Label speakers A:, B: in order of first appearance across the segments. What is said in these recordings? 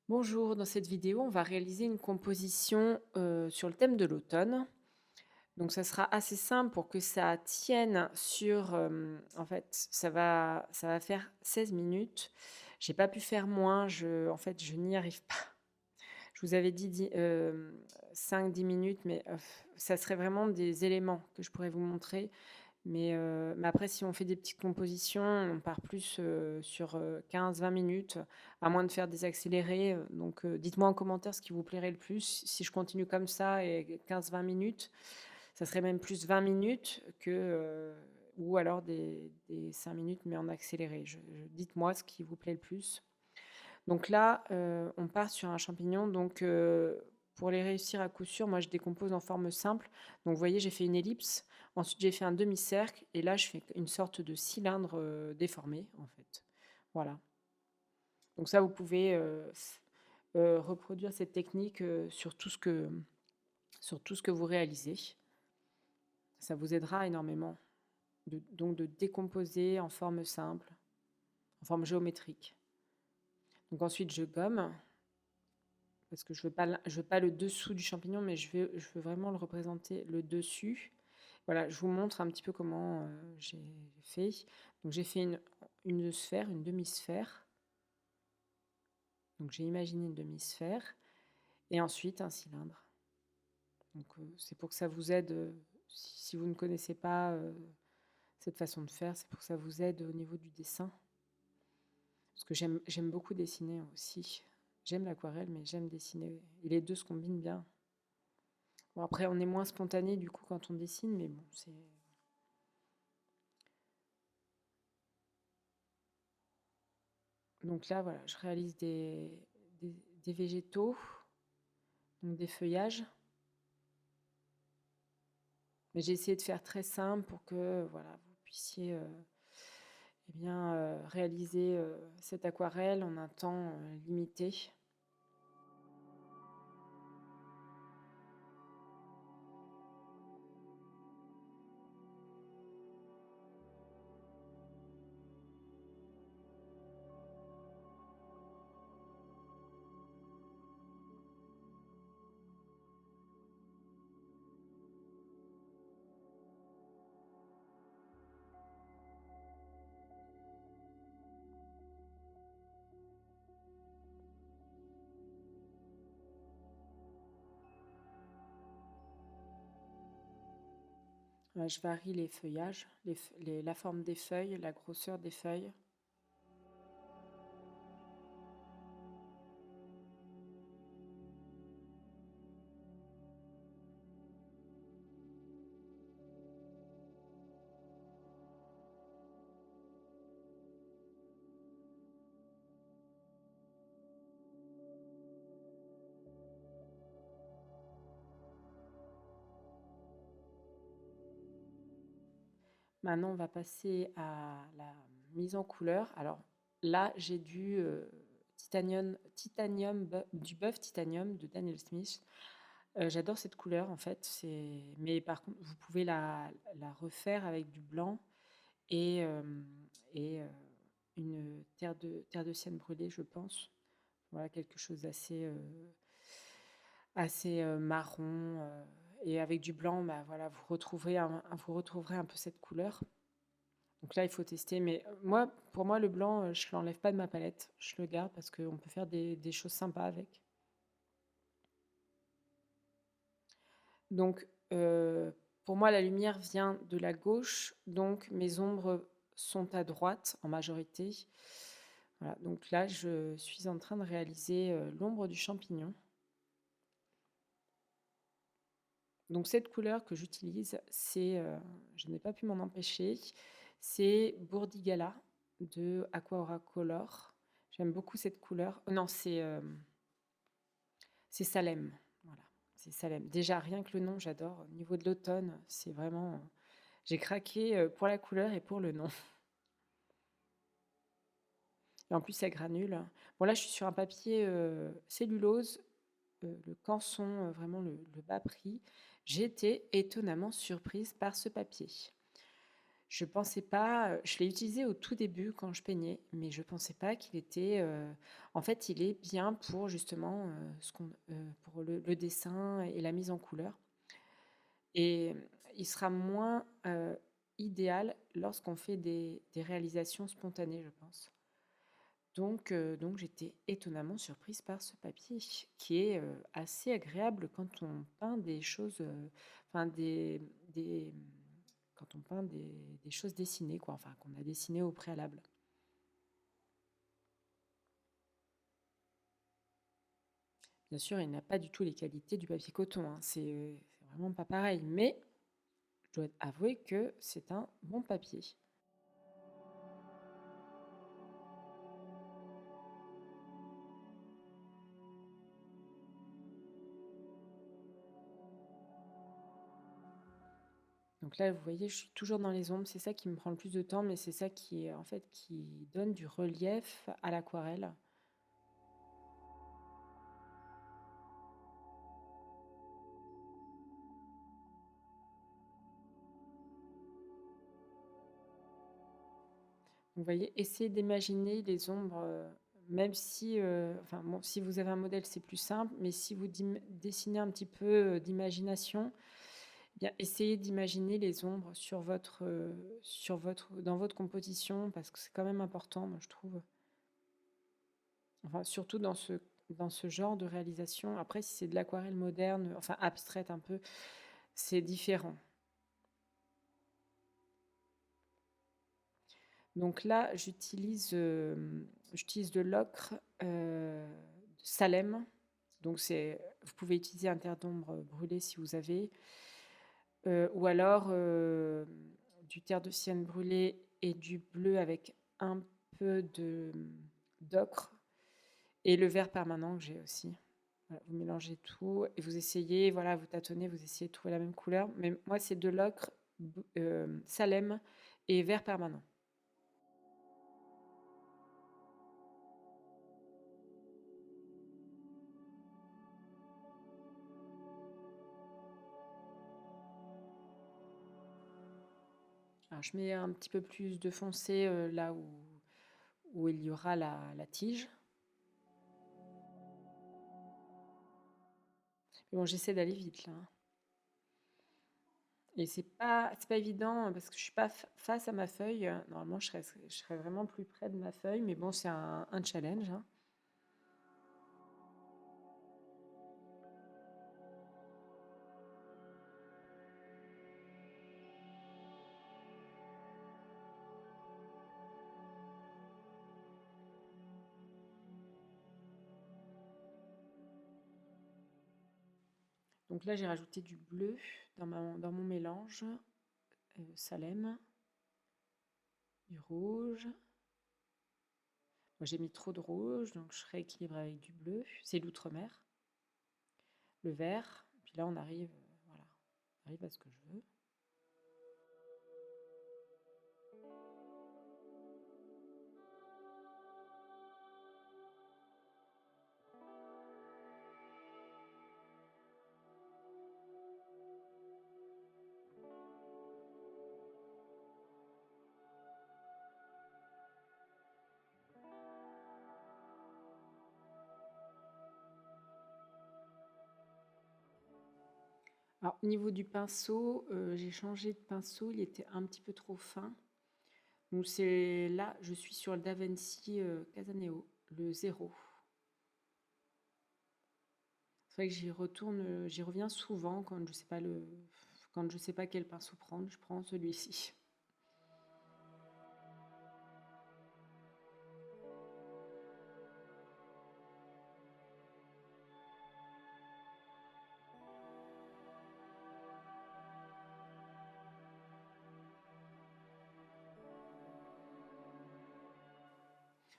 A: Bonjour, dans cette vidéo, on va réaliser une composition sur le thème de l'automne. Donc ça sera assez simple pour que ça tienne sur... en fait, ça va faire 16 minutes. J'ai pas pu faire moins, en fait, je n'y arrive pas. Je vous avais dit 5-10 minutes, mais ça serait vraiment des éléments que je pourrais vous montrer. Mais après, si on fait des petites compositions, on part plus sur 15-20 minutes, à moins de faire des accélérés. Donc, dites-moi en commentaire ce qui vous plairait le plus. Si je continue comme ça et 15-20 minutes, ça serait même plus 20 minutes ou alors des 5 minutes, mais en accéléré. Dites-moi ce qui vous plaît le plus. Donc là, on part sur un champignon. Donc, pour les réussir à coup sûr, moi, je décompose en forme simple. Donc, vous voyez, j'ai fait une ellipse. Ensuite, j'ai fait un demi-cercle. Et là, je fais une sorte de cylindre déformé, en fait. Voilà. Donc ça, vous pouvez reproduire cette technique sur tout ce que vous réalisez. Ça vous aidera énormément. Donc, de décomposer en forme simple, en forme géométrique. Donc, ensuite, je gomme. Parce que je veux pas le dessous du champignon, mais je veux vraiment le représenter le dessus. Voilà, je vous montre un petit peu comment j'ai fait. Donc j'ai fait une sphère, une demi-sphère. Donc j'ai imaginé une demi-sphère et ensuite un cylindre. Donc c'est pour que ça vous aide, si vous ne connaissez pas cette façon de faire, c'est pour que ça vous aide au niveau du dessin. Parce que j'aime beaucoup dessiner aussi. J'aime l'aquarelle, mais j'aime dessiner. Et les deux se combinent bien. Bon, après, on est moins spontané du coup quand on dessine, mais bon, c'est. Donc là, voilà, je réalise des végétaux, donc des feuillages. Mais j'ai essayé de faire très simple pour que voilà, vous puissiez eh bien, réaliser cette aquarelle en un temps limité. Je varie les feuillages, la forme des feuilles, la grosseur des feuilles. Maintenant, on va passer à la mise en couleur. Alors là, j'ai du bœuf titanium de Daniel Smith. J'adore cette couleur en fait. Mais par contre, vous pouvez la refaire avec du blanc et, euh, et une terre de sienne brûlée, je pense. Voilà, quelque chose assez marron. Et avec du blanc, bah, voilà, vous retrouverez un peu cette couleur. Donc là, il faut tester. Mais moi, pour moi, le blanc, je ne l'enlève pas de ma palette. Je le garde parce qu'on peut faire des choses sympas avec. Donc, pour moi, la lumière vient de la gauche. Donc, mes ombres sont à droite en majorité. Voilà, donc là, je suis en train de réaliser l'ombre du champignon. Donc cette couleur que j'utilise, je n'ai pas pu m'en empêcher, c'est Bourdigala de Aqua Aura Color. J'aime beaucoup cette couleur. Non, c'est Salem. Voilà, c'est Salem. Déjà, rien que le nom, j'adore. Au niveau de l'automne, c'est vraiment... J'ai craqué pour la couleur et pour le nom. Et en plus, ça granule. Bon, là, je suis sur un papier cellulose, le canson, vraiment le bas prix. J'ai été étonnamment surprise par ce papier. Je pensais pas, je l'ai utilisé au tout début quand je peignais, mais je pensais pas qu'il était, en fait, il est bien pour justement, pour le dessin et la mise en couleur et il sera moins, idéal lorsqu'on fait des réalisations spontanées, je pense. Donc j'étais étonnamment surprise par ce papier qui est, assez agréable quand on peint des choses, enfin des, quand on peint des choses dessinées quoi, enfin qu'on a dessinées au préalable. Bien sûr, il n'a pas du tout les qualités du papier coton, hein, c'est vraiment pas pareil, mais je dois avouer que c'est un bon papier. Donc là, vous voyez, je suis toujours dans les ombres, c'est ça qui me prend le plus de temps, mais c'est ça qui, en fait, qui donne du relief à l'aquarelle. Vous voyez, essayez d'imaginer les ombres, même si, enfin bon, si vous avez un modèle, c'est plus simple, mais si vous dessinez un petit peu d'imagination, eh bien, essayez d'imaginer les ombres dans votre composition, parce que c'est quand même important, moi, je trouve. Enfin, surtout dans ce genre de réalisation. Après, si c'est de l'aquarelle moderne, enfin abstraite un peu, c'est différent. Donc là, j'utilise de l'ocre de Salem. Donc vous pouvez utiliser un terre d'ombre brûlé si vous avez, ou alors du terre de sienne brûlé et du bleu avec un peu d'ocre et le vert permanent que j'ai aussi. Voilà, vous mélangez tout et vous essayez, voilà, vous tâtonnez, vous essayez de trouver la même couleur. Mais moi, c'est de l'ocre, Salem et vert permanent. Alors, je mets un petit peu plus de foncé là où il y aura la tige. Mais bon, j'essaie d'aller vite là, hein. Et c'est pas évident parce que je suis pas face à ma feuille. Normalement, je serais vraiment plus près de ma feuille, mais bon, c'est un challenge, hein. Donc là, j'ai rajouté du bleu dans mon mélange, Salem, du rouge. Moi, j'ai mis trop de rouge, donc je rééquilibre avec du bleu. C'est l'outre-mer, le vert. Puis là, voilà, on arrive à ce que je veux. Alors, au niveau du pinceau, j'ai changé de pinceau, il était un petit peu trop fin. Donc c'est là, je suis sur le DaVinci Casaneo, le zéro. C'est vrai que j'y reviens souvent quand je sais pas quand je sais pas quel pinceau prendre, je prends celui-ci.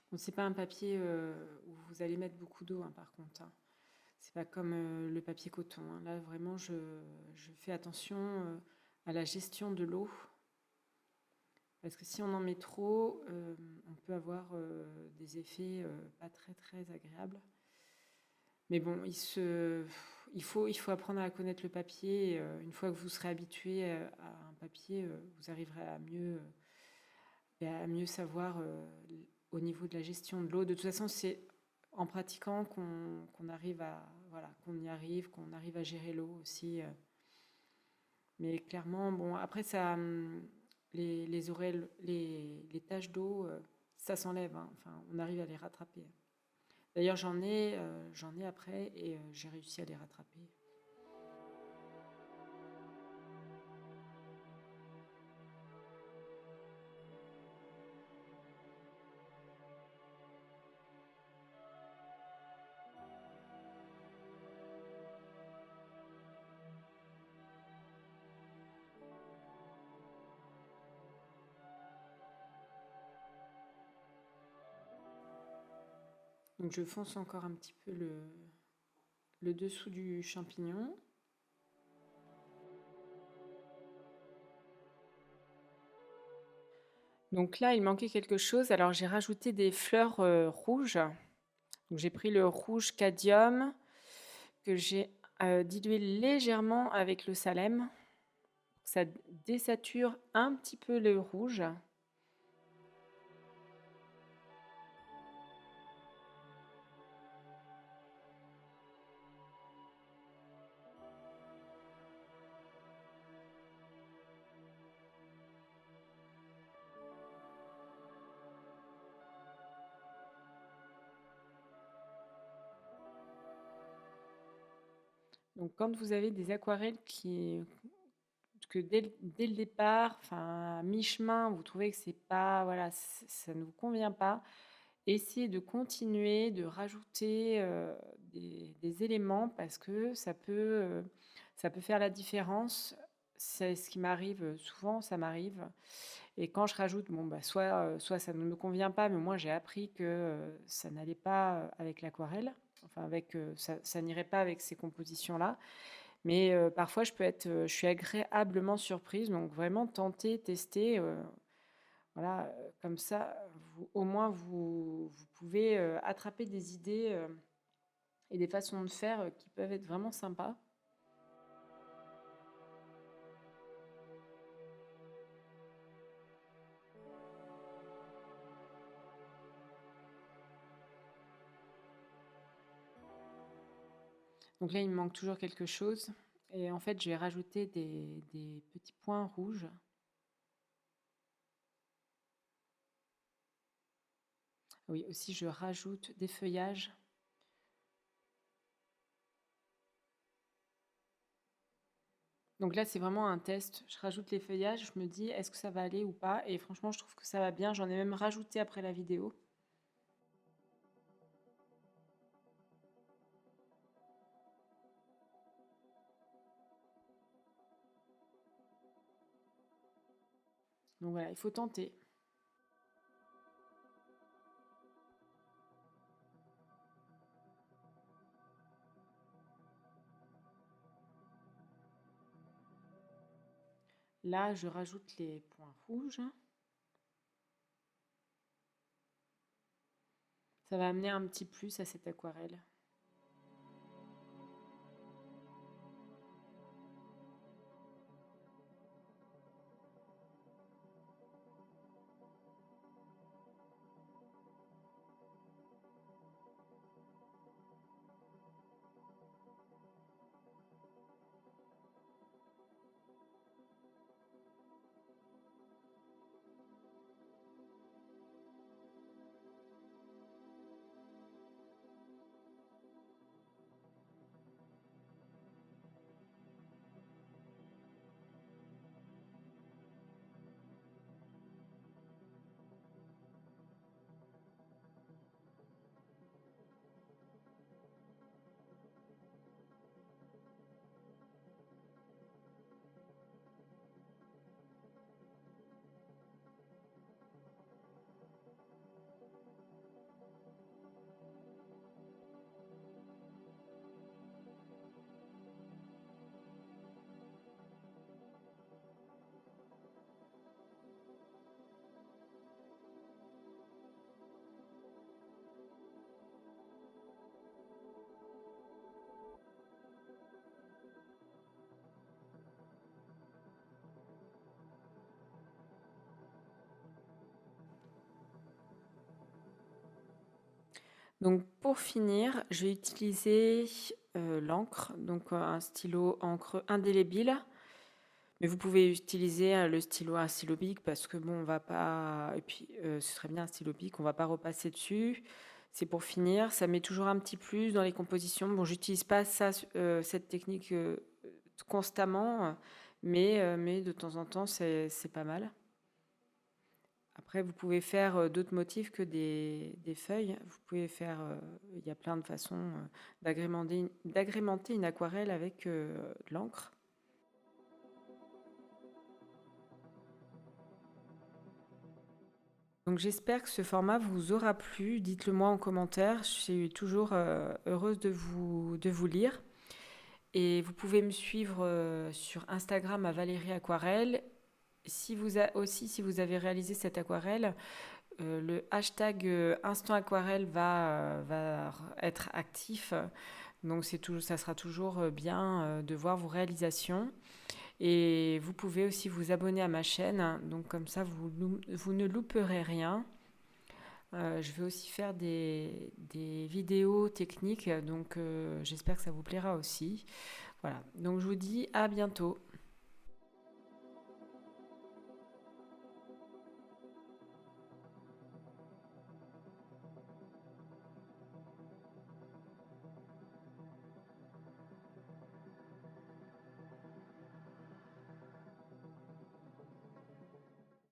A: Bon, c'est pas un papier où vous allez mettre beaucoup d'eau, hein, par contre, hein. C'est pas comme le papier coton, hein. Là, vraiment, je fais attention à la gestion de l'eau. Parce que si on en met trop, on peut avoir des effets pas très très agréables. Mais bon, il faut apprendre à connaître le papier. Une fois que vous serez habitué à un papier, vous arriverez à mieux savoir au niveau de la gestion de l'eau. De toute façon, c'est en pratiquant qu'on arrive à, voilà, qu'on arrive à gérer l'eau aussi. Mais clairement, bon, après ça, les oreilles, les taches d'eau, ça s'enlève, hein. Enfin, on arrive à les rattraper. D'ailleurs, j'en ai après et j'ai réussi à les rattraper. Donc, je fonce encore un petit peu le dessous du champignon. Donc là, il manquait quelque chose. Alors, j'ai rajouté des fleurs rouges. Donc, j'ai pris le rouge cadmium que j'ai dilué légèrement avec le salem. Ça désature un petit peu le rouge. Donc, quand vous avez des aquarelles que dès le départ, enfin, à mi-chemin, vous trouvez que c'est pas, voilà, ça ne vous convient pas, essayez de continuer, de rajouter des éléments parce que ça peut faire la différence. C'est ce qui m'arrive souvent, ça m'arrive. Et quand je rajoute, bon, bah, soit ça ne me convient pas, mais moi j'ai appris que ça n'allait pas avec l'aquarelle, enfin ça n'irait pas avec ces compositions-là. Mais parfois je suis agréablement surprise, donc vraiment tenter, tester, voilà, comme ça, au moins vous pouvez attraper des idées et des façons de faire qui peuvent être vraiment sympas. Donc là, il me manque toujours quelque chose. Et en fait, je vais rajouter des petits points rouges. Oui, aussi, je rajoute des feuillages. Donc là, c'est vraiment un test. Je rajoute les feuillages, je me dis, est-ce que ça va aller ou pas? Et franchement, je trouve que ça va bien. J'en ai même rajouté après la vidéo. Donc voilà, il faut tenter. Là, je rajoute les points rouges. Ça va amener un petit plus à cette aquarelle. Donc pour finir, je vais utiliser l'encre, donc un stylo encre indélébile. Mais vous pouvez utiliser un stylo bic parce que bon, on va pas. Et puis ce serait bien un stylo bic, on va pas repasser dessus. C'est pour finir, ça met toujours un petit plus dans les compositions. Bon, j'utilise pas ça, cette technique constamment, mais de temps en temps, c'est pas mal. Après, vous pouvez faire d'autres motifs que des feuilles. Vous pouvez faire, il y a plein de façons d'agrémenter une aquarelle avec de l'encre. Donc j'espère que ce format vous aura plu. Dites-le moi en commentaire. Je suis toujours heureuse de vous lire. Et vous pouvez me suivre sur Instagram à Valérie Aquarelle. Si vous avez réalisé cette aquarelle, le hashtag Instant Aquarelle va être actif. Donc ça sera toujours bien de voir vos réalisations. Et vous pouvez aussi vous abonner à ma chaîne. Donc comme ça, vous ne louperez rien. Je vais aussi faire des vidéos techniques. Donc j'espère que ça vous plaira aussi. Voilà. Donc je vous dis à bientôt.